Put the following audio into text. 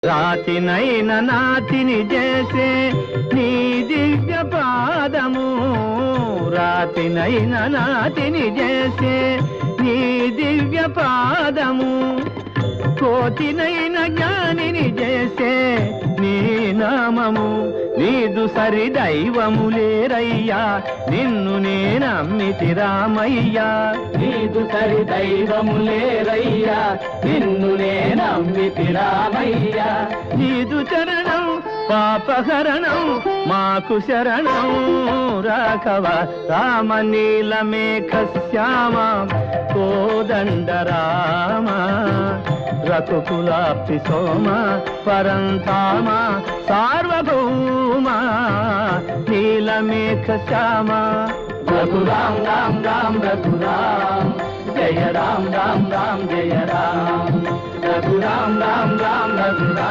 రాతినైన నాతిని చేసే నీ దివ్య పాదము, రాతినైన నాతిని చేసే నీ దివ్య పాదము, కోతినైన జ్ఞానిని చేసే నీ నామము, నీదు సరి దైవము లేరయ్యా నిన్ను నేనమ్మితి రామయ్యా, నీదు సరి దైవము లేరయ్యా నిన్ను నేనమ్మితి రామయ్యా. నీదు చరణం పాపహరణం మాకు శరణం, రాఘవ రామ నీలమేఘ శ్యామ కోదండ రామ, రఘుకులాప్తి సోమ పరంధామ సార్వభౌమ నీలమేఘ శ్యామ. రఘురామ్ రామ్ రామ్ రఘురామ్, జయ రామ్ రామ్ రామ్ జయ రామ్, రఘురామ్ రామ్ రామ్ రఘురామ్.